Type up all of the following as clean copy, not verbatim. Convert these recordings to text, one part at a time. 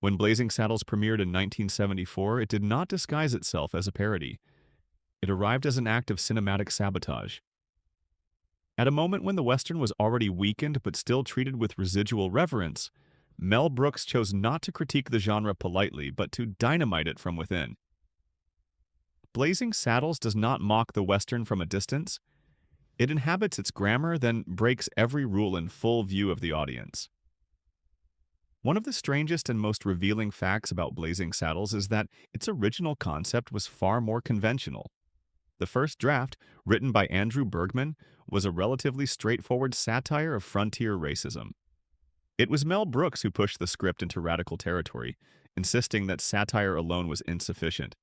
When Blazing Saddles premiered in 1974, it did not disguise itself as a parody. It arrived as an act of cinematic sabotage. At a moment when the Western was already weakened but still treated with residual reverence, Mel Brooks chose not to critique the genre politely, but to dynamite it from within. Blazing Saddles does not mock the Western from a distance. It inhabits its grammar, then breaks every rule in full view of the audience. One of the strangest and most revealing facts about Blazing Saddles is that its original concept was far more conventional. The first draft, written by Andrew Bergman, was a relatively straightforward satire of frontier racism. It was Mel Brooks who pushed the script into radical territory, insisting that satire alone was insufficient.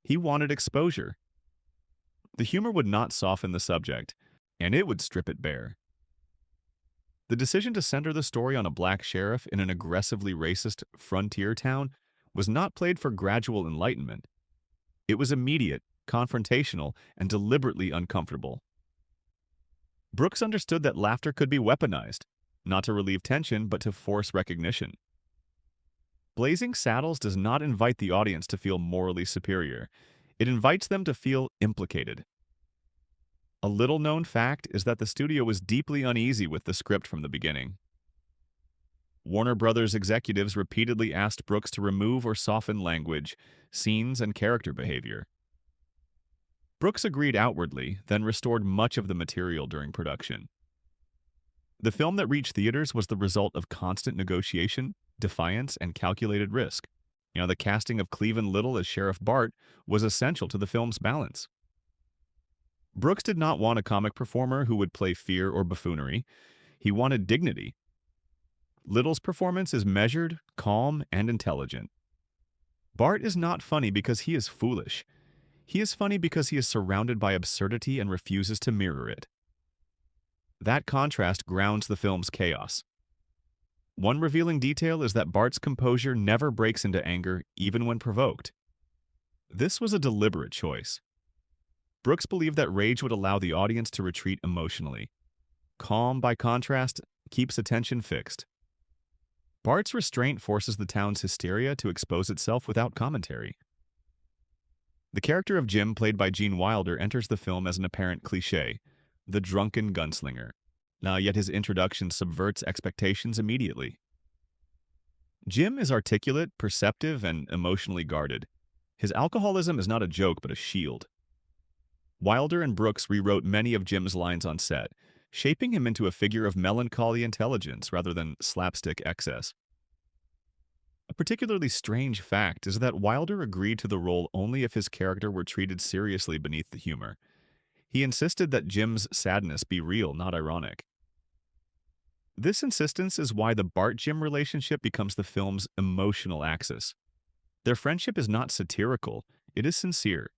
He wanted exposure. The humor would not soften the subject, and it would strip it bare. The decision to center the story on a black sheriff in an aggressively racist frontier town was not played for gradual enlightenment. It was immediate, confrontational, and deliberately uncomfortable. Brooks understood that laughter could be weaponized, not to relieve tension, but to force recognition. Blazing Saddles does not invite the audience to feel morally superior. It invites them to feel implicated. A little-known fact is that the studio was deeply uneasy with the script from the beginning. Warner Brothers executives repeatedly asked Brooks to remove or soften language, scenes, and character behavior. Brooks agreed outwardly, then restored much of the material during production. The film that reached theaters was the result of constant negotiation, defiance, and calculated risk. The casting of Cleavon Little as Sheriff Bart was essential to the film's balance. Brooks did not want a comic performer who would play fear or buffoonery. He wanted dignity. Little's performance is measured, calm, and intelligent. Bart is not funny because he is foolish. He is funny because he is surrounded by absurdity and refuses to mirror it. That contrast grounds the film's chaos. One revealing detail is that Bart's composure never breaks into anger, even when provoked. This was a deliberate choice. Brooks believed that rage would allow the audience to retreat emotionally. Calm, by contrast, keeps attention fixed. Bart's restraint forces the town's hysteria to expose itself without commentary. The character of Jim, played by Gene Wilder, enters the film as an apparent cliché, the drunken gunslinger. Yet his introduction subverts expectations immediately. Jim is articulate, perceptive, and emotionally guarded. His alcoholism is not a joke but a shield. Wilder and Brooks rewrote many of Jim's lines on set, shaping him into a figure of melancholy intelligence rather than slapstick excess. A particularly strange fact is that Wilder agreed to the role only if his character were treated seriously beneath the humor. He insisted that Jim's sadness be real, not ironic. This insistence is why the Bart-Jim relationship becomes the film's emotional axis. Their friendship is not satirical, it is sincere.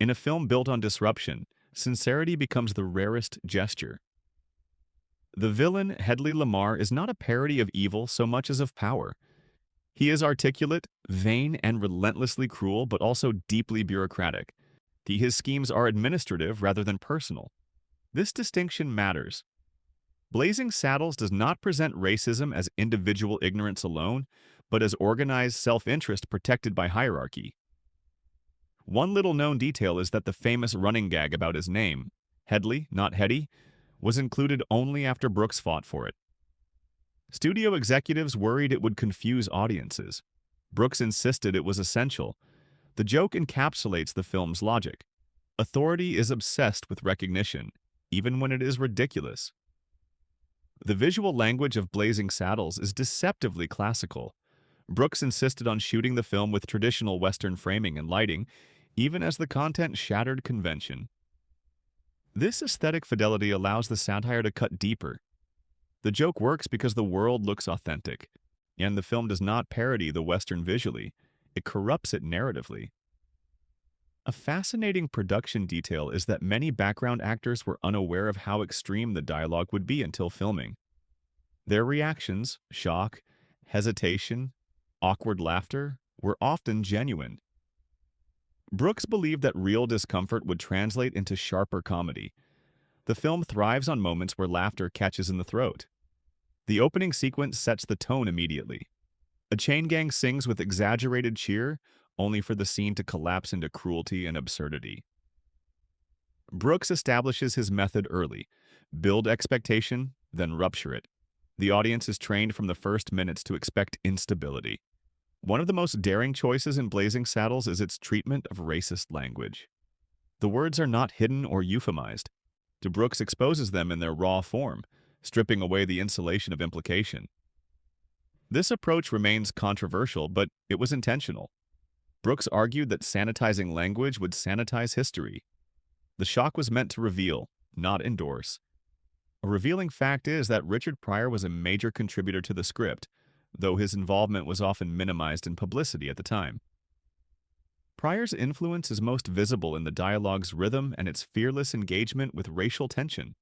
In a film built on disruption, sincerity becomes the rarest gesture. The villain, Hedley Lamar, is not a parody of evil so much as of power. He is articulate, vain, and relentlessly cruel, but also deeply bureaucratic. His schemes are administrative rather than personal. This distinction matters. Blazing Saddles does not present racism as individual ignorance alone, but as organized self-interest protected by hierarchy. One little-known detail is that the famous running gag about his name, Hedley, not Hetty, was included only after Brooks fought for it. Studio executives worried it would confuse audiences. Brooks insisted it was essential. The joke encapsulates the film's logic. Authority is obsessed with recognition, even when it is ridiculous. The visual language of Blazing Saddles is deceptively classical. Brooks insisted on shooting the film with traditional Western framing and lighting, even as the content shattered convention. This aesthetic fidelity allows the satire to cut deeper. The joke works because the world looks authentic, and the film does not parody the Western visually, it corrupts it narratively. A fascinating production detail is that many background actors were unaware of how extreme the dialogue would be until filming. Their reactions, shock, hesitation, awkward laughter, were often genuine. Brooks believed that real discomfort would translate into sharper comedy. The film thrives on moments where laughter catches in the throat. The opening sequence sets the tone immediately. A chain gang sings with exaggerated cheer, only for the scene to collapse into cruelty and absurdity. Brooks establishes his method early: build expectation, then rupture it. The audience is trained from the first minutes to expect instability. One of the most daring choices in Blazing Saddles is its treatment of racist language. The words are not hidden or euphemized. Brooks exposes them in their raw form, stripping away the insulation of implication. This approach remains controversial, but it was intentional. Brooks argued that sanitizing language would sanitize history. The shock was meant to reveal, not endorse. A revealing fact is that Richard Pryor was a major contributor to the script, though his involvement was often minimized in publicity at the time. Pryor's influence is most visible in the dialogue's rhythm and its fearless engagement with racial tension.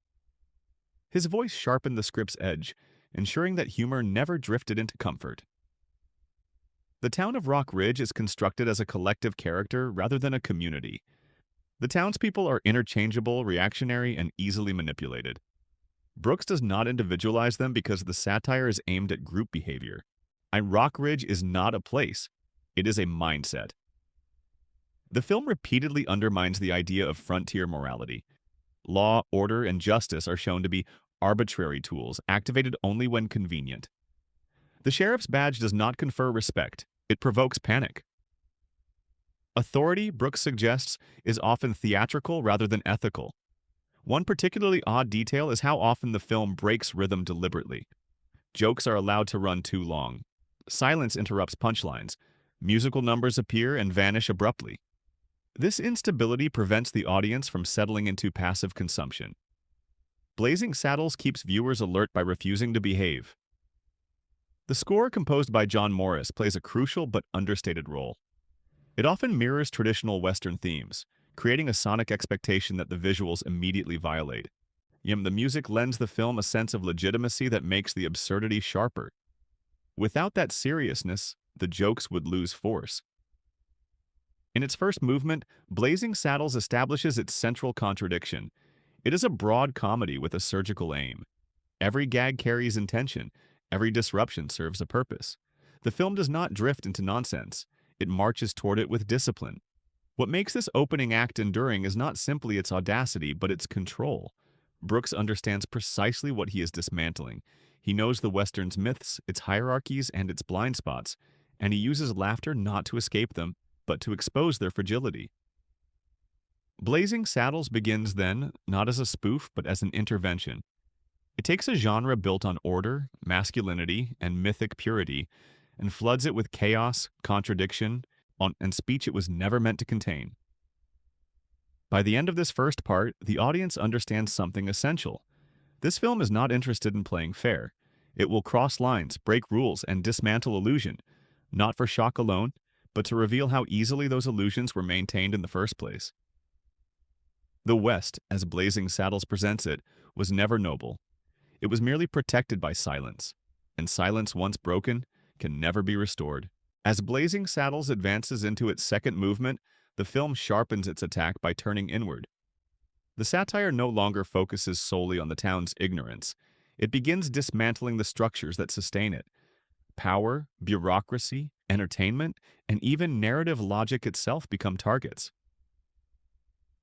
His voice sharpened the script's edge, ensuring that humor never drifted into comfort. The town of Rock Ridge is constructed as a collective character rather than a community. The townspeople are interchangeable, reactionary, and easily manipulated. Brooks does not individualize them because the satire is aimed at group behavior. Rock Ridge is not a place, it is a mindset. The film repeatedly undermines the idea of frontier morality. Law, order, and justice are shown to be arbitrary tools, activated only when convenient. The sheriff's badge does not confer respect, it provokes panic. Authority, Brooks suggests, is often theatrical rather than ethical. One particularly odd detail is how often the film breaks rhythm deliberately. Jokes are allowed to run too long. Silence interrupts punchlines. Musical numbers appear and vanish abruptly. This instability prevents the audience from settling into passive consumption. Blazing Saddles keeps viewers alert by refusing to behave. The score, composed by John Morris, plays a crucial but understated role. It often mirrors traditional Western themes, creating a sonic expectation that the visuals immediately violate. Yet the music lends the film a sense of legitimacy that makes the absurdity sharper. Without that seriousness, the jokes would lose force. In its first movement, Blazing Saddles establishes its central contradiction. It is a broad comedy with a surgical aim. Every gag carries intention, every disruption serves a purpose. The film does not drift into nonsense, it marches toward it with discipline. What makes this opening act enduring is not simply its audacity, but its control. Brooks understands precisely what he is dismantling. He knows the Western's myths, its hierarchies, and its blind spots, and he uses laughter not to escape them, but to expose their fragility. Blazing Saddles begins then, not as a spoof, but as an intervention. It takes a genre built on order, masculinity, and mythic purity, and floods it with chaos, contradiction, and speech it was never meant to contain. By the end of this first part, the audience understands something essential. This film is not interested in playing fair. It will cross lines, break rules, and dismantle illusion, not for shock alone, but to reveal how easily those illusions were maintained in the first place. The West, as Blazing Saddles presents it, was never noble. It was merely protected by silence, and silence once broken can never be restored. As Blazing Saddles advances into its second movement, the film sharpens its attack by turning inward. The satire no longer focuses solely on the town's ignorance. It begins dismantling the structures that sustain it. Power, bureaucracy, entertainment, and even narrative logic itself become targets.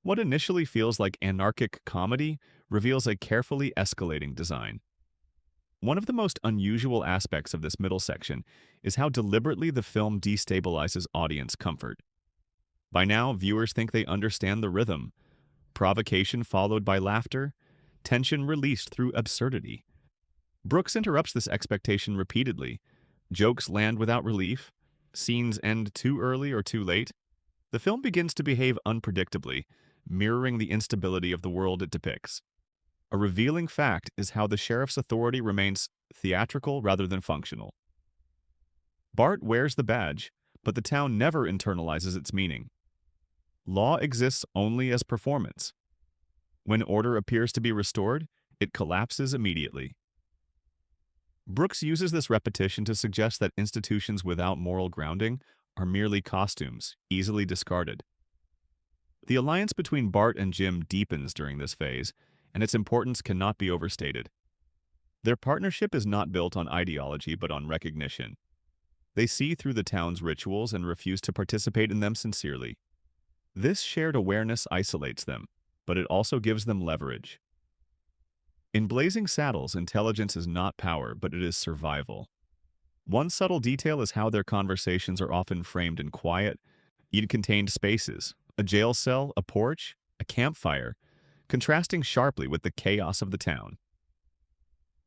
What initially feels like anarchic comedy reveals a carefully escalating design. One of the most unusual aspects of this middle section is how deliberately the film destabilizes audience comfort. By now, viewers think they understand the rhythm. Provocation followed by laughter, tension released through absurdity. Brooks interrupts this expectation repeatedly. Jokes land without relief, scenes end too early or too late. The film begins to behave unpredictably, mirroring the instability of the world it depicts. A revealing fact is how the sheriff's authority remains theatrical rather than functional. Bart wears the badge, but the town never internalizes its meaning. Law exists only as performance. When order appears to be restored, it collapses immediately. Brooks uses this repetition to suggest that institutions without moral grounding are merely costumes, easily discarded. The alliance between Bart and Jim deepens during this phase, and its importance cannot be overstated. Their partnership is not built on ideology but on recognition. They see through the town's rituals and refuse to participate in them sincerely. This shared awareness isolates them, but it also gives them leverage. In Blazing Saddles, intelligence is not power, but it is survival. One subtle detail is how their conversations are often framed in quiet, yet contained spaces, a jail cell, a porch, a campfire, contrasting sharply with the chaos of the town.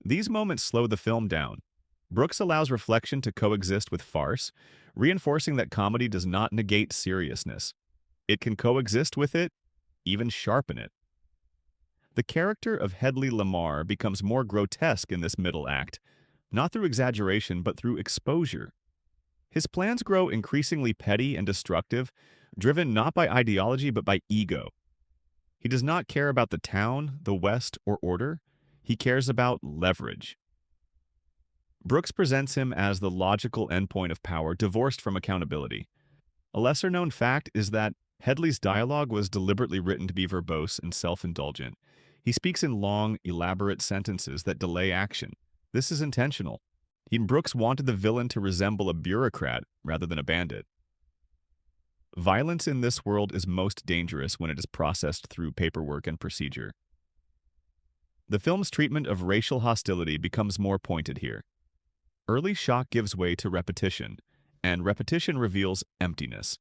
These moments slow the film down. Brooks allows reflection to coexist with farce, reinforcing that comedy does not negate seriousness. It can coexist with it, even sharpen it. The character of Hedley Lamar becomes more grotesque in this middle act, not through exaggeration but through exposure. His plans grow increasingly petty and destructive, driven not by ideology but by ego. He does not care about the town, the West, or order. He cares about leverage. Brooks presents him as the logical endpoint of power, divorced from accountability. A lesser-known fact is that Hedley's dialogue was deliberately written to be verbose and self-indulgent. He speaks in long, elaborate sentences that delay action. This is intentional. Brooks wanted the villain to resemble a bureaucrat rather than a bandit. Violence in this world is most dangerous when it is processed through paperwork and procedure. The film's treatment of racial hostility becomes more pointed here. Early shock gives way to repetition, and repetition reveals emptiness.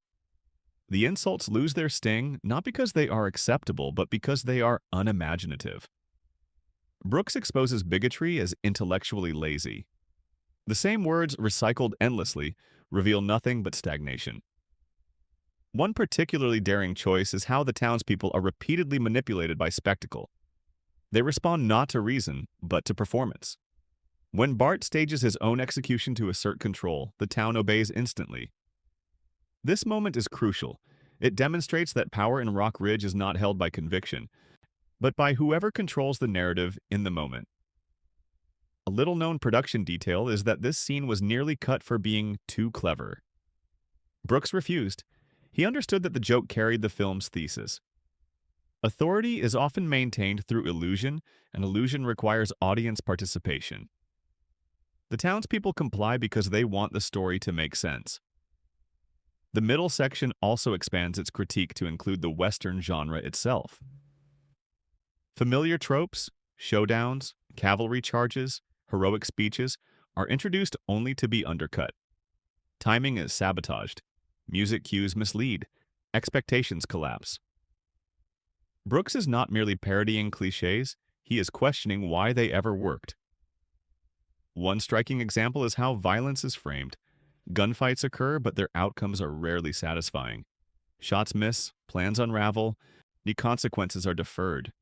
The insults lose their sting not because they are acceptable, but because they are unimaginative. Brooks exposes bigotry as intellectually lazy. The same words, recycled endlessly, reveal nothing but stagnation. One particularly daring choice is how the townspeople are repeatedly manipulated by spectacle. They respond not to reason, but to performance. When Bart stages his own execution to assert control, the town obeys instantly. This moment is crucial. It demonstrates that power in Rock Ridge is not held by conviction, but by whoever controls the narrative in the moment. A little-known production detail is that this scene was nearly cut for being too clever. Brooks refused. He understood that the joke carried the film's thesis. Authority is often maintained through illusion, and illusion requires audience participation. The townspeople comply because they want the story to make sense. The middle section also expands its critique to include the Western genre itself. Familiar tropes, showdowns, cavalry charges, heroic speeches are introduced only to be undercut. Timing is sabotaged. Music cues mislead. Expectations collapse. Brooks is not merely parodying cliches, he is questioning why they ever worked. One striking example is how violence is framed. Gunfights occur, but their outcomes are rarely satisfying. Shots miss, plans unravel, the consequences are deferred.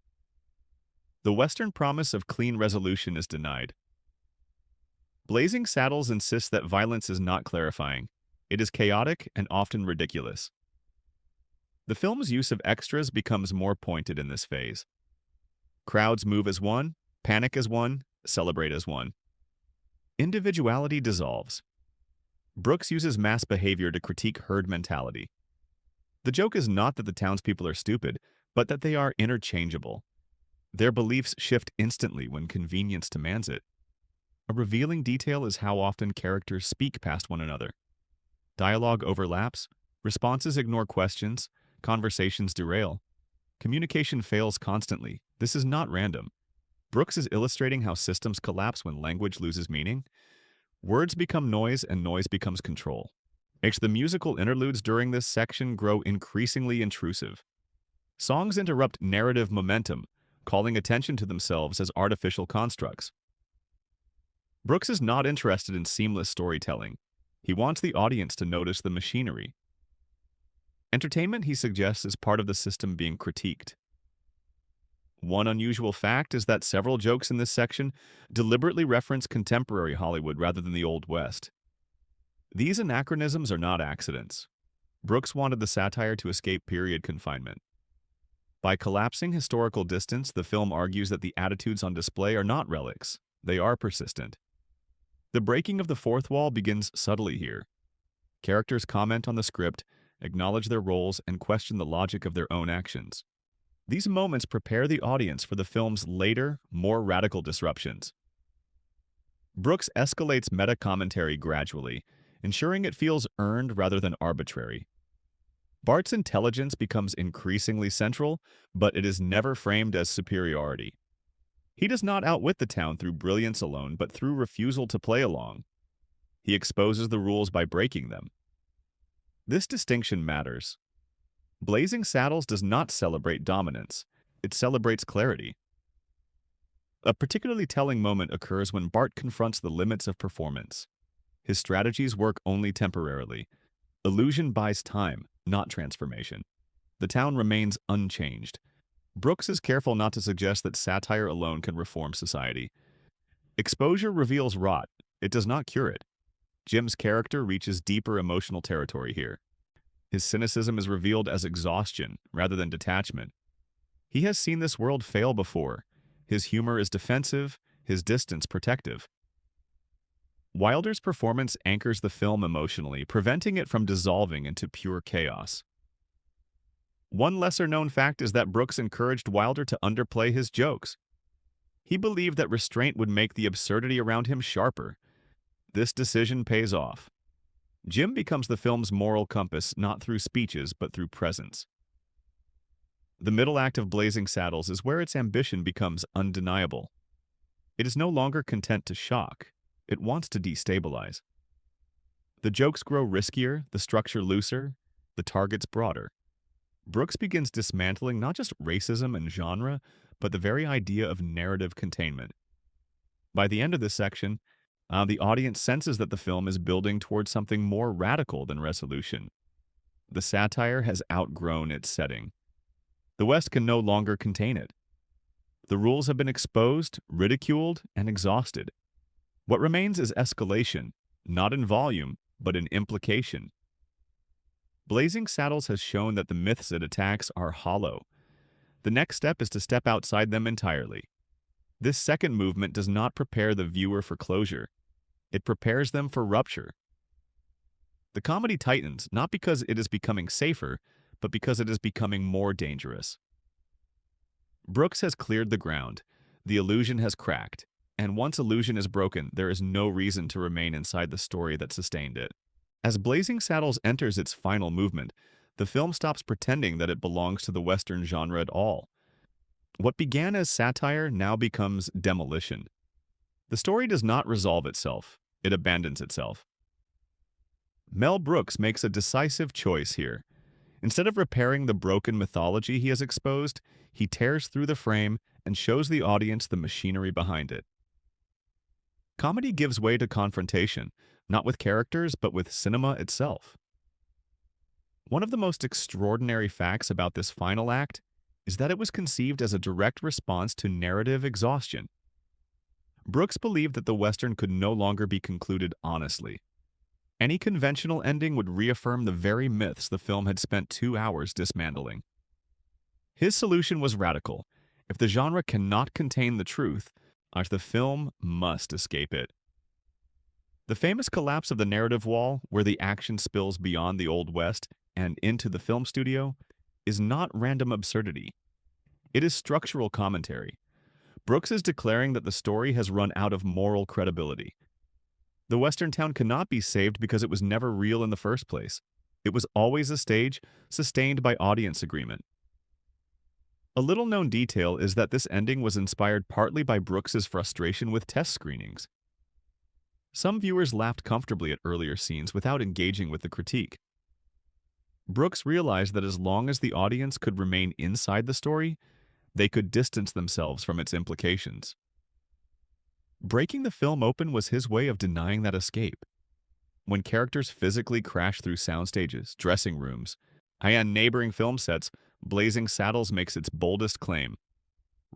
The Western promise of clean resolution is denied. Blazing Saddles insists that violence is not clarifying. It is chaotic and often ridiculous. The film's use of extras becomes more pointed in this phase. Crowds move as one, panic as one, celebrate as one. Individuality dissolves. Brooks uses mass behavior to critique herd mentality. The joke is not that the townspeople are stupid, but that they are interchangeable. Their beliefs shift instantly when convenience demands it. A revealing detail is how often characters speak past one another. Dialogue overlaps, responses ignore questions, conversations derail. Communication fails constantly. This is not random. Brooks is illustrating how systems collapse when language loses meaning. Words become noise and noise becomes control. The musical interludes during this section grow increasingly intrusive. Songs interrupt narrative momentum, calling attention to themselves as artificial constructs. Brooks is not interested in seamless storytelling. He wants the audience to notice the machinery. Entertainment, he suggests, is part of the system being critiqued. One unusual fact is that several jokes in this section deliberately reference contemporary Hollywood rather than the Old West. These anachronisms are not accidents. Brooks wanted the satire to escape period confinement. By collapsing historical distance, the film argues that the attitudes on display are not relics. They are persistent. The breaking of the fourth wall begins subtly here. Characters comment on the script, acknowledge their roles, and question the logic of their own actions. These moments prepare the audience for the film's later, more radical disruptions. Brooks escalates meta-commentary gradually, ensuring it feels earned rather than arbitrary. Bart's intelligence becomes increasingly central, but it is never framed as superiority. He does not outwit the town through brilliance alone, but through refusal to play along. He exposes the rules by breaking them. This distinction matters. Blazing Saddles does not celebrate dominance. It celebrates clarity. A particularly telling moment occurs when Bart confronts the limits of performance. His strategies work only temporarily. Illusion buys time, not transformation. The town remains unchanged. Brooks is careful not to suggest that satire alone can reform society. Exposure reveals rot. It does not cure it. Jim's character reaches deeper emotional territory here. His cynicism is revealed as exhaustion rather than detachment. He has seen this world fail before. His humor is defensive, his distance protective. Wilder's performance anchors the film emotionally, preventing it from dissolving into pure chaos. One lesser-known fact is that Brooks encouraged Wilder to underplay his jokes. He believed that restraint would make the absurdity around him sharper. This decision pays off. Jim becomes the film's moral compass, not through speeches, but through presence. The middle act of Blazing Saddles is where its ambition becomes undeniable. It is no longer content to shock. It wants to destabilize. The jokes grow riskier, the structure looser, the targets broader. Brooks begins dismantling not just racism and genre, but the very idea of narrative containment. By the end of this section, the audience senses that the film is building towards something more radical than resolution. The satire has outgrown its setting. The West can no longer contain it. The rules have been exposed, ridiculed, and exhausted. What remains is escalation, not in volume, but in implication. Blazing Saddles has shown that the myths it attacks are hollow. The next step is to step outside them entirely. This second movement does not prepare the viewer for closure. It prepares them for rupture. The comedy tightens, not because it is becoming safer, but because it is becoming more dangerous. Brooks has cleared the ground. The illusion has cracked. And once illusion is broken, there is no reason to remain inside the story that sustained it. As Blazing Saddles enters its final movement, the film stops pretending that it belongs to the Western genre at all. What began as satire now becomes demolition. The story does not resolve itself. It abandons itself. Mel Brooks makes a decisive choice here. Instead of repairing the broken mythology he has exposed, he tears through the frame and shows the audience the machinery behind it. Comedy gives way to confrontation, not with characters, but with cinema itself. One of the most extraordinary facts about this final act is that it was conceived as a direct response to narrative exhaustion. Brooks believed that the Western could no longer be concluded honestly. Any conventional ending would reaffirm the very myths the film had spent 2 hours dismantling. His solution was radical. If the genre cannot contain the truth, the film must escape it. The famous collapse of the narrative wall, where the action spills beyond the Old West and into the film studio, is not random absurdity. It is structural commentary. Brooks is declaring that the story has run out of moral credibility. The Western town cannot be saved because it was never real in the first place. It was always a stage, sustained by audience agreement. A little-known detail is that this ending was inspired partly by Brooks's frustration with test screenings. Some viewers laughed comfortably at earlier scenes without engaging with the critique. Brooks realized that as long as the audience could remain inside the story, they could distance themselves from its implications. Breaking the film open was his way of denying that escape. When characters physically crash through sound stages, dressing rooms, and neighboring film sets, Blazing Saddles makes its boldest claim.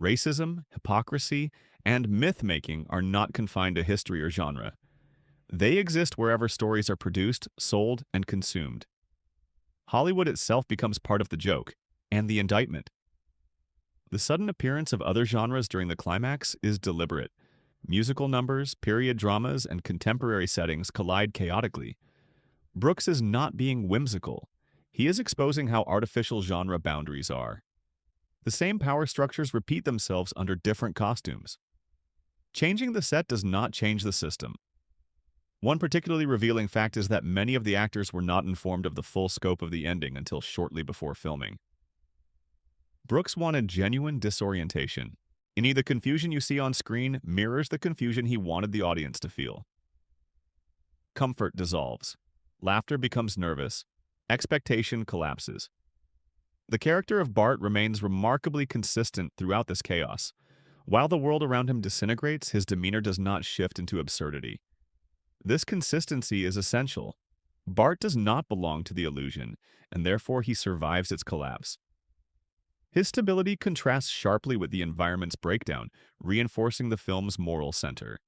Racism, hypocrisy, and myth-making are not confined to history or genre. They exist wherever stories are produced, sold, and consumed. Hollywood itself becomes part of the joke, and the indictment. The sudden appearance of other genres during the climax is deliberate. Musical numbers, period dramas, and contemporary settings collide chaotically. Brooks is not being whimsical. He is exposing how artificial genre boundaries are. The same power structures repeat themselves under different costumes. Changing the set does not change the system. One particularly revealing fact is that many of the actors were not informed of the full scope of the ending until shortly before filming. Brooks wanted genuine disorientation. Any of the confusion you see on screen mirrors the confusion he wanted the audience to feel. Comfort dissolves. Laughter becomes nervous. Expectation collapses. The character of Bart remains remarkably consistent throughout this chaos. While the world around him disintegrates, his demeanor does not shift into absurdity. This consistency is essential. Bart does not belong to the illusion, and therefore he survives its collapse. His stability contrasts sharply with the environment's breakdown, reinforcing the film's moral center.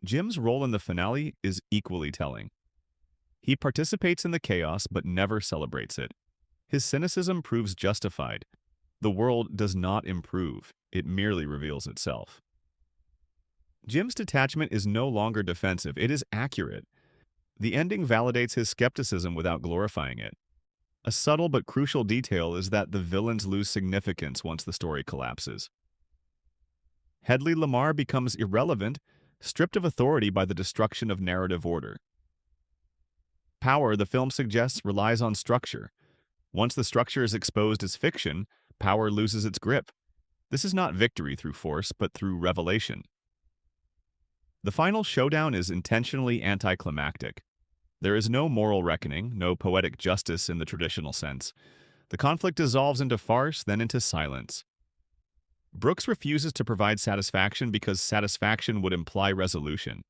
Jim's role in the finale is equally telling. He participates in the chaos but never celebrates it. His cynicism proves justified. The world does not improve, it merely reveals itself. Jim's detachment is no longer defensive, it is accurate. The ending validates his skepticism without glorifying it. A subtle but crucial detail is that the villains lose significance once the story collapses. Hedley Lamar becomes irrelevant, stripped of authority by the destruction of narrative order. Power, the film suggests, relies on structure. Once the structure is exposed as fiction, power loses its grip. This is not victory through force, but through revelation. The final showdown is intentionally anticlimactic. There is no moral reckoning, no poetic justice in the traditional sense. The conflict dissolves into farce, then into silence. Brooks refuses to provide satisfaction because satisfaction would imply resolution.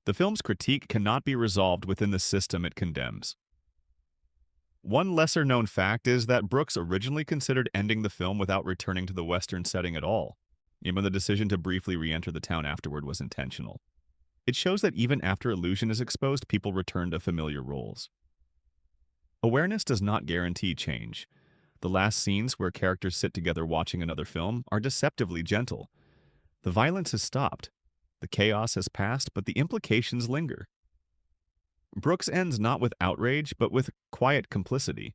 The film's critique cannot be resolved within the system it condemns. One lesser-known fact is that Brooks originally considered ending the film without returning to the Western setting at all. Even the decision to briefly re-enter the town afterward was intentional. It shows that even after illusion is exposed, people return to familiar roles. Awareness does not guarantee change. The last scenes where characters sit together watching another film are deceptively gentle. The violence has stopped. The chaos has passed, but the implications linger. Brooks ends not with outrage, but with quiet complicity.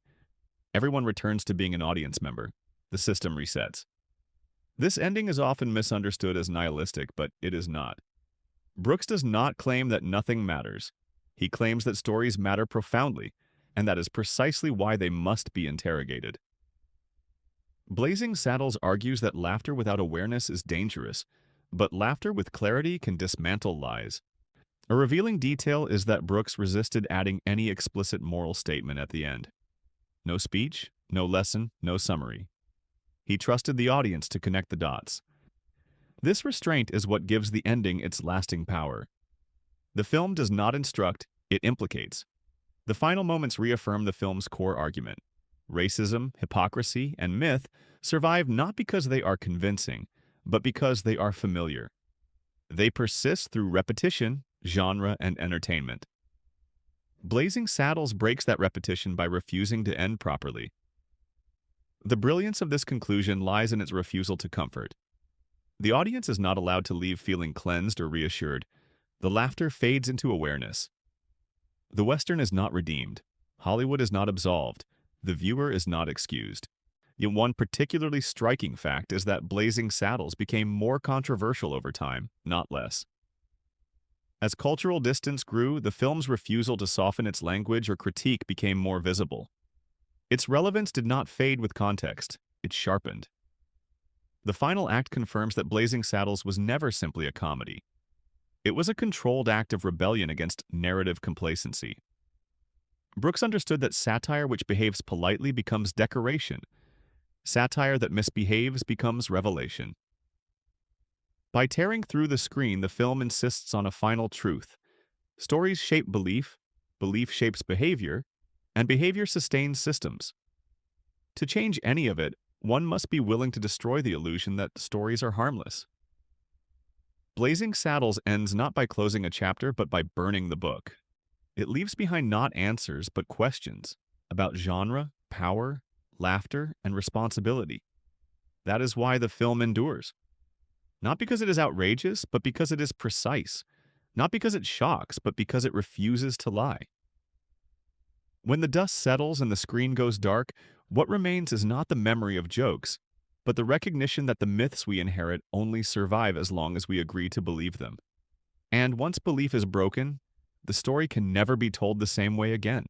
Everyone returns to being an audience member. The system resets. This ending is often misunderstood as nihilistic, but it is not. Brooks does not claim that nothing matters. He claims that stories matter profoundly, and that is precisely why they must be interrogated. Blazing Saddles argues that laughter without awareness is dangerous, but laughter with clarity can dismantle lies. A revealing detail is that Brooks resisted adding any explicit moral statement at the end. No speech, no lesson, no summary. He trusted the audience to connect the dots. This restraint is what gives the ending its lasting power. The film does not instruct, it implicates. The final moments reaffirm the film's core argument. Racism, hypocrisy, and myth survive not because they are convincing, but because they are familiar. They persist through repetition, genre, and entertainment. Blazing Saddles breaks that repetition by refusing to end properly. The brilliance of this conclusion lies in its refusal to comfort. The audience is not allowed to leave feeling cleansed or reassured. The laughter fades into awareness. The Western is not redeemed. Hollywood is not absolved. The viewer is not excused. Yet one particularly striking fact is that Blazing Saddles became more controversial over time, not less. As cultural distance grew, the film's refusal to soften its language or critique became more visible. Its relevance did not fade with context, it sharpened. The final act confirms that Blazing Saddles was never simply a comedy. It was a controlled act of rebellion against narrative complacency. Brooks understood that satire which behaves politely becomes decoration. Satire that misbehaves becomes revelation. By tearing through the screen, the film insists on a final truth. Stories shape belief, belief shapes behavior, and behavior sustains systems. To change any of it, one must be willing to destroy the illusion that stories are harmless. Blazing Saddles ends not by closing a chapter, but by burning the book. It leaves behind not answers, but questions about genre, power, laughter, and responsibility. That is why the film endures. Not because it is outrageous, but because it is precise. Not because it shocks, but because it refuses to lie. When the dust settles and the screen goes dark, what remains is not the memory of jokes, but the recognition that the myths we inherit only survive as long as we agree to believe them. And once belief is broken, the story can never be told the same way again.